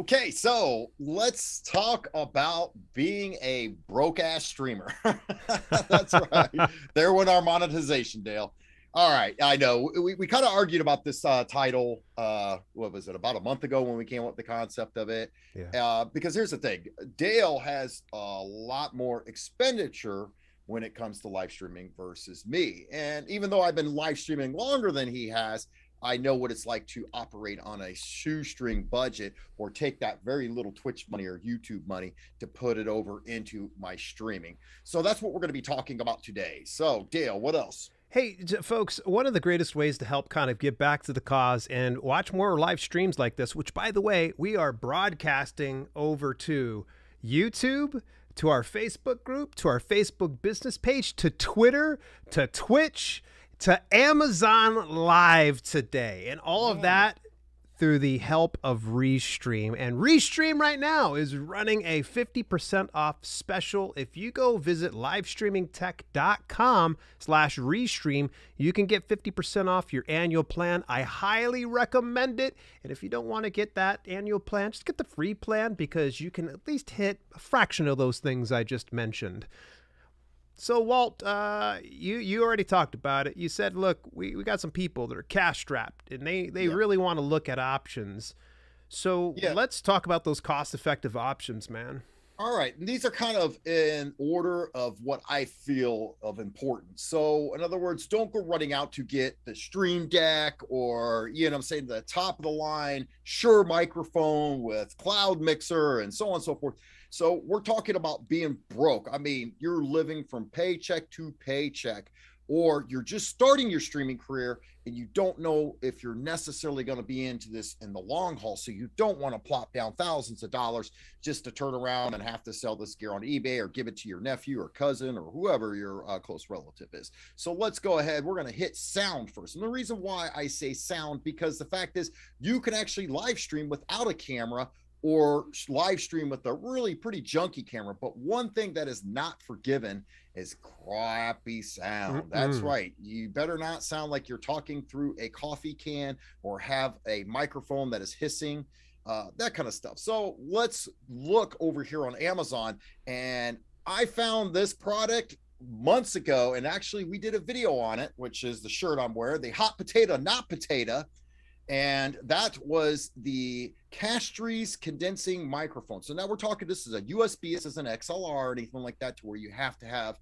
Okay, so let's talk about being a broke ass streamer. That's right. There went our monetization, Dale. All right, I know we kind of argued about this title. What was it, about a month ago when we came up with the concept of it? Yeah. Because here's the thing, Dale has a lot more expenditure when it comes to live streaming versus me. And even though I've been live streaming longer than he has, I know what it's like to operate on a shoestring budget or take that very little Twitch money or YouTube money to put it over into my streaming. So that's what we're going to be talking about today. So, Dale, what else? Hey, folks, one of the greatest ways to help kind of give back to the cause and watch more live streams like this, which, by the way, we are broadcasting over to YouTube, to our Facebook group, to our Facebook business page, to Twitter, to Twitch, to Amazon Live today. And all of that through the help of Restream. And Restream right now is running a 50% off special. If you go visit livestreamingtech.com/Restream, you can get 50% off your annual plan. I highly recommend it. And if you don't want to get that annual plan, just get the free plan because you can at least hit a fraction of those things I just mentioned. So, Walt, you already talked about it. You said, look, we got some people that are cash strapped, and they really want to look at options. So let's talk about those cost-effective options, man. All right. And these are kind of in order of what I feel of importance. So, in other words, don't go running out to get the Stream Deck or, I'm saying, the top of the line Shure microphone with cloud mixer and so on and so forth. So we're talking about being broke. I mean, you're living from paycheck to paycheck, or you're just starting your streaming career and you don't know if you're necessarily going to be into this in the long haul. So you don't want to plop down thousands of dollars just to turn around and have to sell this gear on eBay or give it to your nephew or cousin or whoever your close relative is. So let's go ahead. We're going to hit sound first. And the reason why I say sound, because the fact is you can actually live stream without a camera or live stream with a really pretty junky camera. But one thing that is not forgiven is crappy sound. That's right. You better not sound like you're talking through a coffee can or have a microphone that is hissing, that kind of stuff. So let's look over here on Amazon. And I found this product months ago, and actually we did a video on it, which is the shirt I'm wearing, the hot potato, not potato. And that was the Castries condensing microphone. So now we're talking, this is a USB, this is an XLR or anything like that, to where you have to have,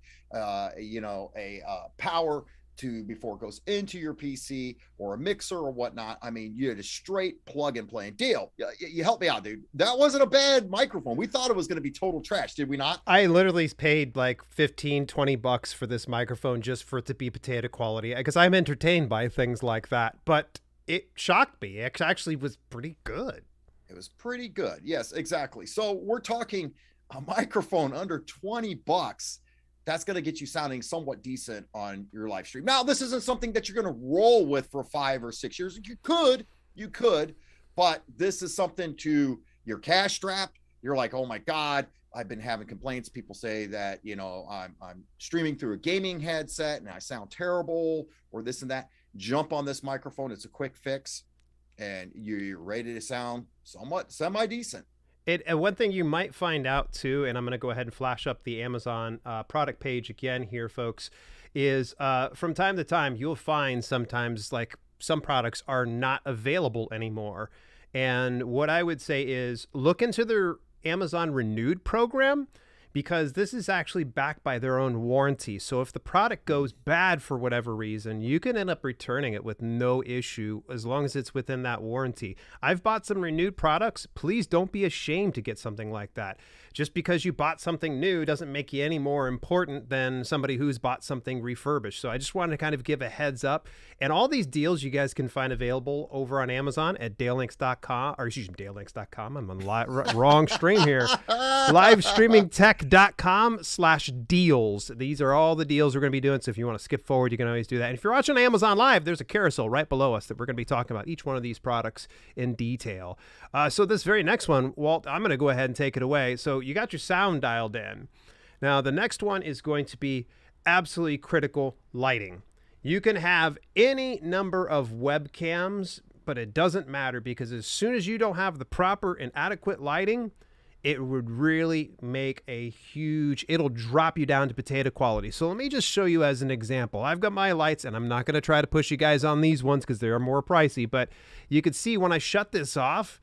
power to before it goes into your PC or a mixer or whatnot. I mean, you just straight plug and play. And Dale, you help me out, dude. That wasn't a bad microphone. We thought it was going to be total trash, did we not? I literally paid like $15-20 for this microphone just for it to be potato quality, because I'm entertained by things like that. But it shocked me. It actually was pretty good. It was pretty good. Yes, exactly. So we're talking a microphone under $20. That's going to get you sounding somewhat decent on your live stream. Now, this isn't something that you're going to roll with for 5 or 6 years. You could, but this is something to your cash strapped. You're like, oh my God, I've been having complaints. People say that, I'm streaming through a gaming headset and I sound terrible or this and that. Jump on this microphone. It's a quick fix and you're ready to sound somewhat semi-decent. And one thing you might find out too, and I'm going to go ahead and flash up the Amazon product page again here, folks, is from time to time, you'll find sometimes like some products are not available anymore. And what I would say is look into their Amazon Renewed program, because this is actually backed by their own warranty. So if the product goes bad for whatever reason, you can end up returning it with no issue as long as it's within that warranty. I've bought some Renewed products. Please don't be ashamed to get something like that. Just because you bought something new doesn't make you any more important than somebody who's bought something refurbished. So I just wanted to kind of give a heads up. And all these deals you guys can find available over on Amazon at dalelinks.com, or excuse me, dalelinks.com. I'm on wrong stream here. Livestreamingtech.com/deals. These are all the deals we're going to be doing. So if you want to skip forward, you can always do that. And if you're watching Amazon Live, there's a carousel right below us that we're going to be talking about each one of these products in detail. So this very next one, Walt, I'm going to go ahead and take it away. So you got your sound dialed in. Now, the next one is going to be absolutely critical: lighting. You can have any number of webcams but it doesn't matter, because as soon as you don't have the proper and adequate lighting, it would really make a huge, it'll drop you down to potato quality. So let me just show you as an example. I've got my lights, and I'm not going to try to push you guys on these ones because they are more pricey, but you can see when I shut this off,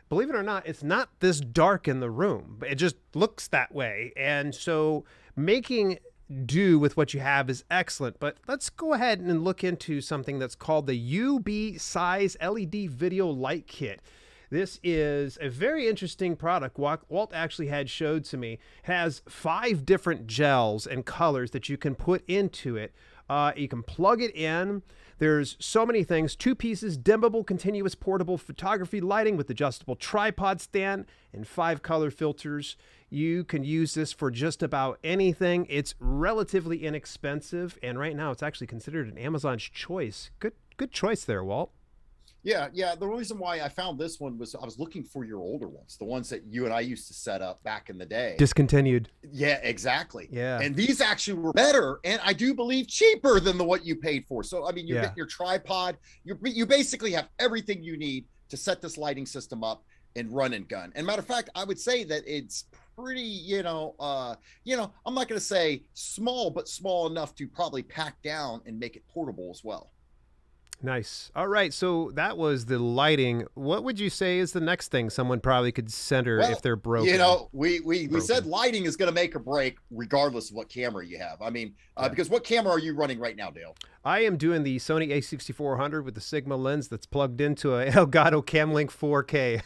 believe it or not, it's not this dark in the room. It just looks that way. And so making do with what you have is excellent. But let's go ahead and look into something that's called the UB Size LED Video Light Kit. This is a very interesting product. Walt actually had showed to me. It has 5 different gels and colors that you can put into it. You can plug it in. There's so many things. 2 pieces, dimmable, continuous, portable photography lighting with adjustable tripod stand and 5 color filters. You can use this for just about anything. It's relatively inexpensive, and right now it's actually considered an Amazon's choice. Good choice there, Walt. Yeah. The reason why I found this one was I was looking for your older ones, the ones that you and I used to set up back in the day. Discontinued. Yeah, exactly. Yeah. And these actually were better, and I do believe cheaper than what you paid for. So, I mean, you get your tripod. You basically have everything you need to set this lighting system up and run and gun. And matter of fact, I would say that it's pretty, I'm not going to say small, but small enough to probably pack down and make it portable as well. Nice. All right. So that was the lighting. What would you say is the next thing someone probably could center if they're broken? We said lighting is going to make or break regardless of what camera you have. I mean, because what camera are you running right now, Dale? I am doing the Sony a6400 with the Sigma lens that's plugged into a Elgato Camlink 4K.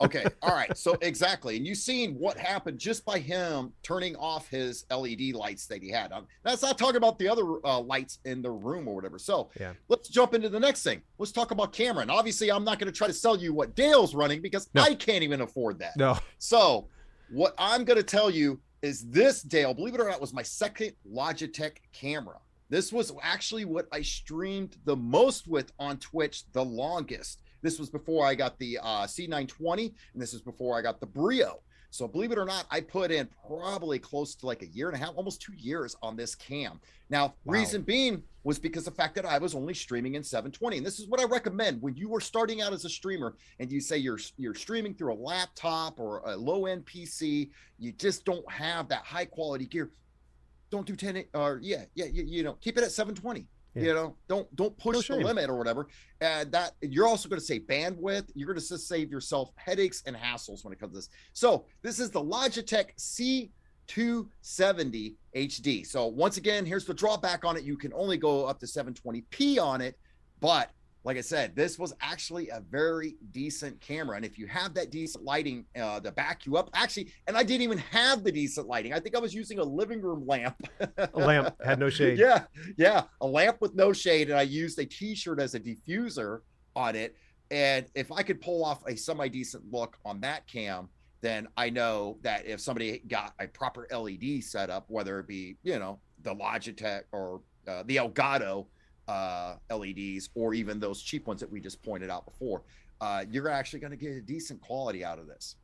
Okay. All right. So exactly. And you've seen what happened just by him turning off his LED lights that he had. That's not talking about the other lights in the room or whatever. So let's jump into the next thing. Let's talk about camera. And obviously I'm not going to try to sell you what Dale's running because I can't even afford that. No. So what I'm going to tell you is this, Dale, believe it or not, was my second Logitech camera. This was actually what I streamed the most with on Twitch the longest. This was before I got the C920, and this is before I got the Brio. So believe it or not, I put in probably close to like a year and a half, almost 2 years on this cam. Now, reason being was because the fact that I was only streaming in 720. And this is what I recommend when you are starting out as a streamer and you say you're streaming through a laptop or a low-end PC, you just don't have that high quality gear. Don't do 10 or keep it at 720. Don't push the limit or whatever. And that you're also going to save bandwidth. You're going to save yourself headaches and hassles when it comes to this. So this is the Logitech C270 HD. So once again, here's the drawback on it. You can only go up to 720p on it, but like I said, this was actually a very decent camera. And if you have that decent lighting to back you up, actually, and I didn't even have the decent lighting. I think I was using a living room lamp. A lamp, had no shade. Yeah. A lamp with no shade. And I used a t-shirt as a diffuser on it. And if I could pull off a semi-decent look on that cam, then I know that if somebody got a proper LED setup, whether it be, the Logitech or the Elgato, LEDs, or even those cheap ones that we just pointed out before, you're actually going to get a decent quality out of this.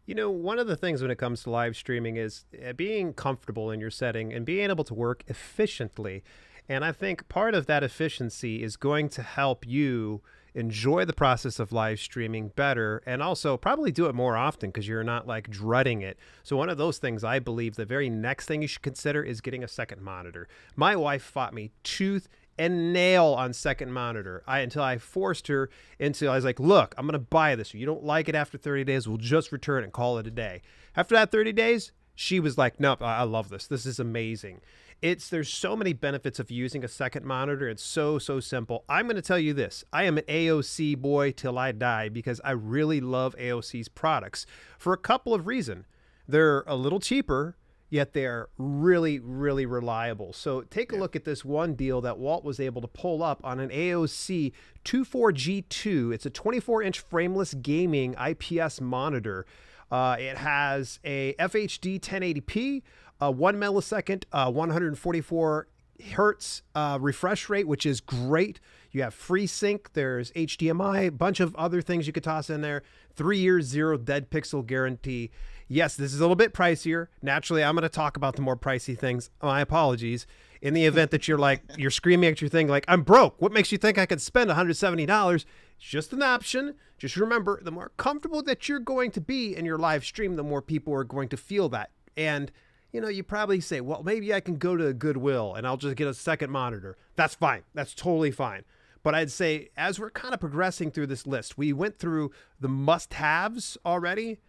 One of the things when it comes to live streaming is being comfortable in your setting and being able to work efficiently. And I think part of that efficiency is going to help you enjoy the process of live streaming better, and also probably do it more often because you're not like dreading it. So one of those things, I believe the very next thing you should consider is getting a second monitor. My wife fought me tooth and nail on second monitor until I forced her into, I was like, look, I'm going to buy this. If you don't like it after 30 days, we'll just return it and call it a day. After that 30 days, she was like, nope, I love this. This is amazing. There's so many benefits of using a second monitor. It's so simple. I'm going to tell you this. I am an AOC boy till I die because I really love AOC's products for a couple of reasons. They're a little cheaper, yet they're really reliable. So take a look at this one deal that Walt was able to pull up on an AOC 24G2. It's a 24-inch frameless gaming IPS monitor. It has a FHD 1080p, 1 millisecond, 144 hertz refresh rate, which is great. You have FreeSync, there's HDMI, a bunch of other things you could toss in there. 3 years, 0 dead pixel guarantee. Yes, this is a little bit pricier. Naturally, I'm going to talk about the more pricey things. My apologies. in the event that you're screaming at your thing like, I'm broke. What makes you think I could spend $170? It's just an option. Just remember, the more comfortable that you're going to be in your live stream, the more people are going to feel that. And, you know, you probably say, well, maybe I can go to Goodwill and I'll just get a second monitor. That's fine. That's totally fine. But I'd say as we're kind of progressing through this list, we went through the must-haves already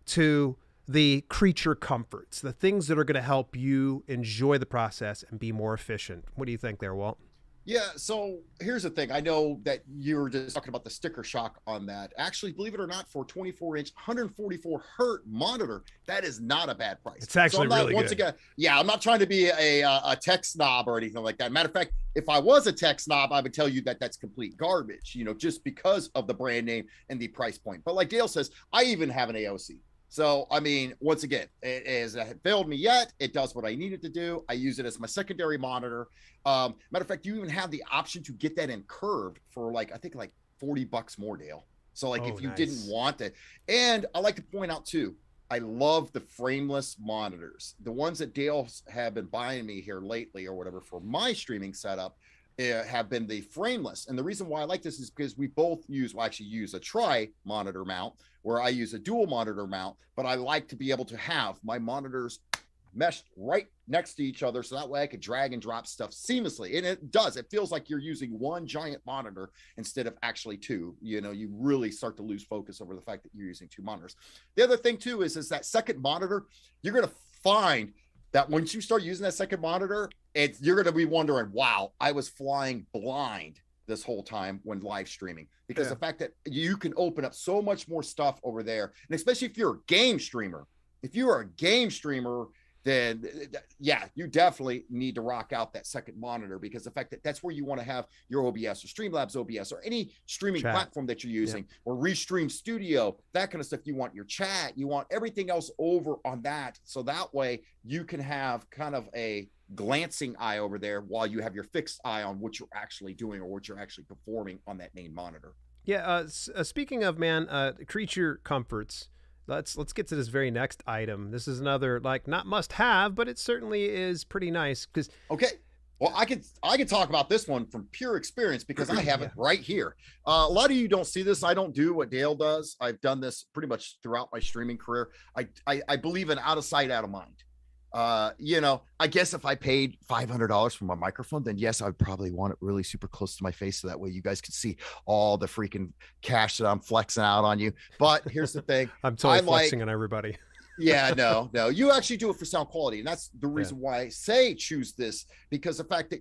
to the creature comforts, the things that are going to help you enjoy the process and be more efficient. What do you think there, Walt? Yeah, so here's the thing. I know that you were just talking about the sticker shock on that. Actually, believe it or not, for a 24-inch, 144 hertz monitor, that is not a bad price. It's actually really once good. Again, yeah, I'm not trying to be a tech snob or anything like that. Matter of fact, if I was a tech snob, I would tell you that that's complete garbage, you know, just because of the brand name and the price point. But like Dale says, I even have an AOC. So, I mean, once again, it hasn't failed me yet. It does what I need it to do. I use it as my secondary monitor. Matter of fact, you even have the option to get that in curved for like, I think like $40 more, Dale. So like if you didn't want it. And I like to point out too, I love the frameless monitors. The ones that Dale have been buying me here lately or whatever for my streaming setup have been the frameless. And the reason why I like this is because we both use a tri monitor mount where I use a dual monitor mount, but I like to be able to have my monitors meshed right next to each other. So that way I could drag and drop stuff seamlessly. And it feels like you're using one giant monitor instead of actually two. You know, you really start to lose focus over the fact that you're using two monitors. The other thing too is that second monitor, you're going to find that once you start using that second monitor, you're going to be wondering, wow, I was flying blind this whole time when live streaming, because the fact that you can open up so much more stuff over there. And especially if you're a game streamer, then yeah, you definitely need to rock out that second monitor, because the fact that that's where you want to have your OBS or Streamlabs OBS or any streaming platform that you're using, or Restream Studio, that kind of stuff. You want your chat, you want everything else over on that. So that way you can have kind of a glancing eye over there while you have your fixed eye on what you're actually doing or what you're actually performing on that main monitor. Yeah. Speaking of, creature comforts, let's get to this very next item. This is another, like, not must have, but it certainly is pretty nice because well, I could talk about this one from pure experience because I have it right here. A lot of you don't see this. I don't do what Dale does. I've done this pretty much throughout my streaming career. I believe in out of sight, out of mind. You know, I guess if I paid $500 for my microphone, then yes, I would probably want it really super close to my face, so that way you guys could see all the freaking cash that I'm flexing out on you. But here's the thing. I'm totally flexing on everybody. Yeah, no, you actually do it for sound quality. And that's the reason why I say choose this, because the fact that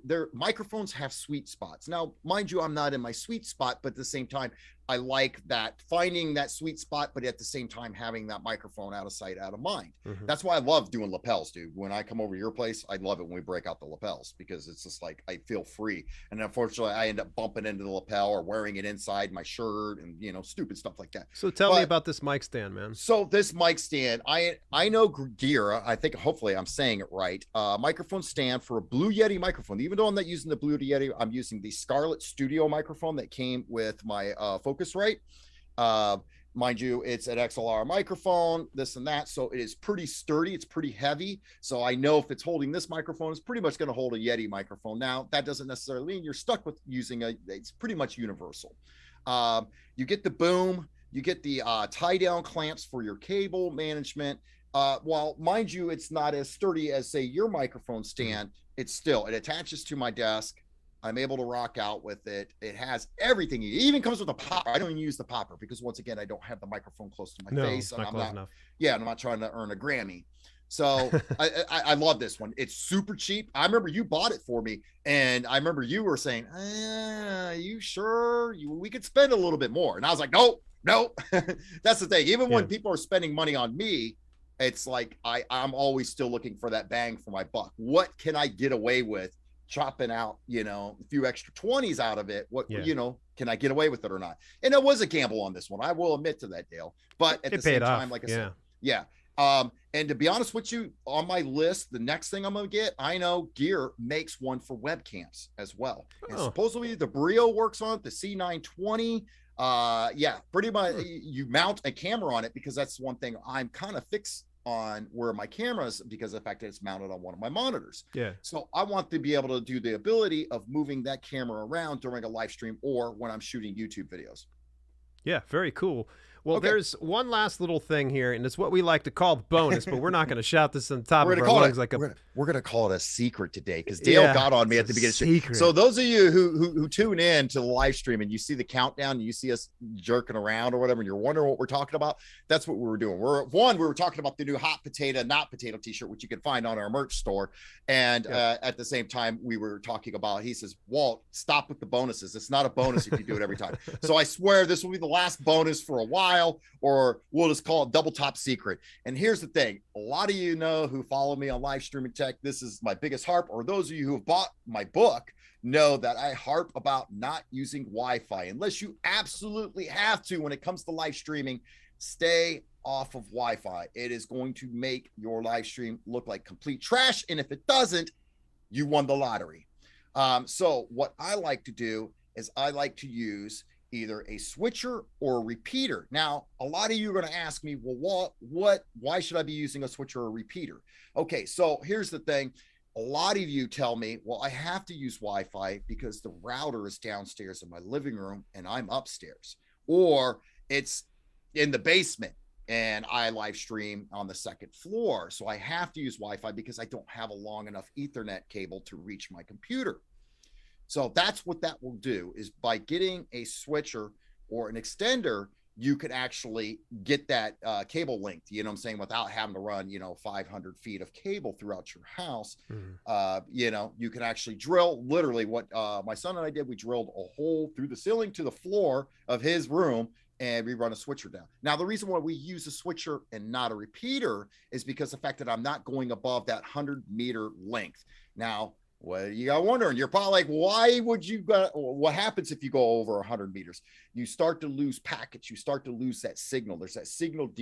their microphones have sweet spots. Now, mind you, I'm not in my sweet spot, but at the same time, I like that, finding that sweet spot, but at the same time, having that microphone out of sight, out of mind. Mm-hmm. That's why I love doing lapels, dude. When I come over to your place, I love it when we break out the lapels, because it's just like, I feel free. And unfortunately, I end up bumping into the lapel or wearing it inside my shirt and, you know, stupid stuff like that. So tell me about this mic stand, man. So this mic stand, I know gear, I think hopefully I'm saying it right. Microphone stand for a Blue Yeti microphone. Even though I'm not using the Blue Yeti, I'm using the Scarlett Studio microphone that came with my Focusrite. Mind you, it's an XLR microphone, this and that. So it is pretty sturdy. It's pretty heavy. So I know if it's holding this microphone, it's pretty much going to hold a Yeti microphone. Now, that doesn't necessarily mean you're stuck with using it's pretty much universal. You get the boom, you get the tie down clamps for your cable management. While mind you, it's not as sturdy as, say, your microphone stand, it attaches to my desk. I'm able to rock out with it. It has everything. It even comes with a popper. I don't even use the popper because, once again, I don't have the microphone close to my face. And I'm not, and I'm not trying to earn a Grammy. So I love this one. It's super cheap. I remember you bought it for me, and I remember you were saying, you sure? We could spend a little bit more. And I was like, no. That's the thing. Even when people are spending money on me, it's like I'm always still looking for that bang for my buck. What can I get away with chopping out, you know, a few extra 20s out of it? You know, can I get away with it or not? And it was a gamble on this one. I will admit to that, Dale. But at the same time, like I said, and to be honest with you, on my list, the next thing I'm going to get, I know Gear makes one for webcams as well. And supposedly the Brio works on it, the C920. Pretty much you mount a camera on it, because that's one thing I'm kind of on where my camera is because of the fact that it's mounted on one of my monitors. Yeah. So I want to be able to do the ability of moving that camera around during a live stream or when I'm shooting YouTube videos. Yeah, very cool. Well, Okay. there's one last little thing here, and it's what we like to call the bonus, but we're not going to shout this on the top We're of gonna our call lungs it, like a. we're gonna call it a secret today because Dale Yeah, got on me at it's the a beginning. secret. So those of you who tune in to the live stream and you see the countdown and you see us jerking around or whatever, and you're wondering what we're talking about, that's what we were doing. We were talking about the new hot potato, not potato t-shirt, which you can find on our merch store. And at the same time, we were talking about, he says, Walt, stop with the bonuses. It's not a bonus if you do it every time. So I swear this will be the last bonus for a while, or we'll just call it double top secret. And here's the thing. A lot of you know who follow me on live streaming tech, this is my biggest harp, or those of you who have bought my book know that I harp about not using Wi-Fi unless you absolutely have to. When it comes to live streaming, stay off of Wi-Fi. It is going to make your live stream look like complete trash. And if it doesn't, you won the lottery. So what I like to do is I like to use either a switcher or a repeater. Now, a lot of you are going to ask me, well, why should I be using a switcher or a repeater? Okay, so here's the thing. A lot of you tell me, well, I have to use Wi-Fi because the router is downstairs in my living room and I'm upstairs, or it's in the basement and I live stream on the second floor. So I have to use Wi-Fi because I don't have a long enough Ethernet cable to reach my computer. So that's what that will do, is by getting a switcher or an extender, you could actually get that cable linked, you know what I'm saying, without having to run, 500 feet of cable throughout your house. You can actually drill literally what my son and I did. We drilled a hole through the ceiling to the floor of his room and we run a switcher down. Now, the reason why we use a switcher and not a repeater is because the fact that I'm not going above that 100-meter length. Now, well, you got wondering, you're probably like, why would you go? What happens if you go over 100 meters? You start to lose packets. You start to lose that signal. There's that signal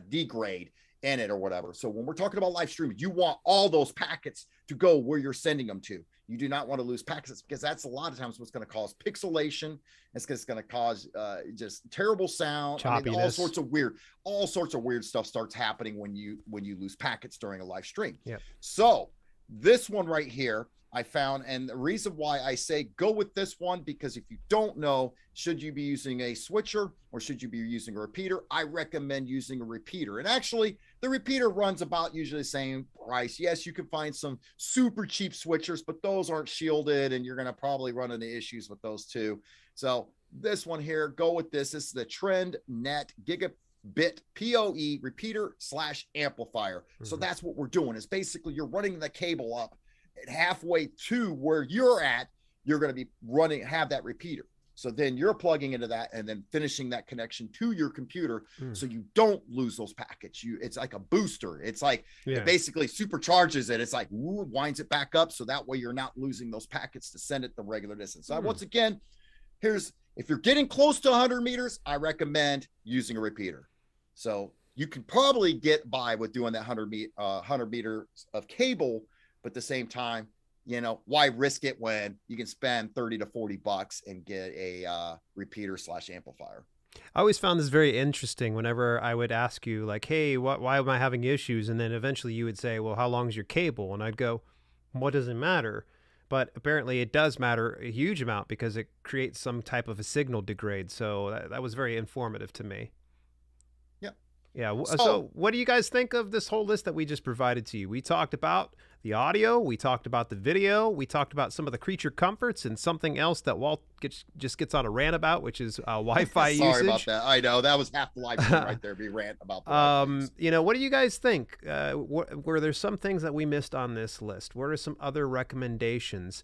degrade in it or whatever. So when we're talking about live streaming, you want all those packets to go where you're sending them to. You do not want to lose packets because that's a lot of times what's going to cause pixelation. It's going to cause just terrible sound. I mean, all sorts of weird stuff starts happening when you lose packets during a live stream. Yeah. So this one right here, I found, and the reason why I say go with this one, because if you don't know, should you be using a switcher or should you be using a repeater? I recommend using a repeater. And actually, the repeater runs about usually the same price. Yes, you can find some super cheap switchers, but those aren't shielded, and you're going to probably run into issues with those too. So this one here, go with this. This is the Trend Net Gigabit PoE repeater / amplifier. So that's what we're doing, is basically you're running the cable up at halfway to where you're at. You're going to be have that repeater. So then you're plugging into that and then finishing that connection to your computer so you don't lose those packets. It's like a booster. It's like it basically supercharges it. It's like winds it back up, so that way you're not losing those packets to send it the regular distance. So once again, if you're getting close to 100 meters, I recommend using a repeater. So you can probably get by with doing that 100 meters of cable, but at the same time, why risk it when you can spend $30 to $40 and get a repeater / amplifier? I always found this very interesting whenever I would ask you, like, hey, why am I having issues? And then eventually you would say, well, how long is your cable? And I'd go, what does it matter? But apparently it does matter a huge amount because it creates some type of a signal degrade. So that was very informative to me. Yeah. So what do you guys think of this whole list that we just provided to you? We talked about the audio, we talked about the video, we talked about some of the creature comforts, and something else that Walt just gets on a rant about, which is Wi-Fi usage. Sorry about that. I know that was half the live stream right there. Be rant about the what do you guys think? Were there some things that we missed on this list? What are some other recommendations?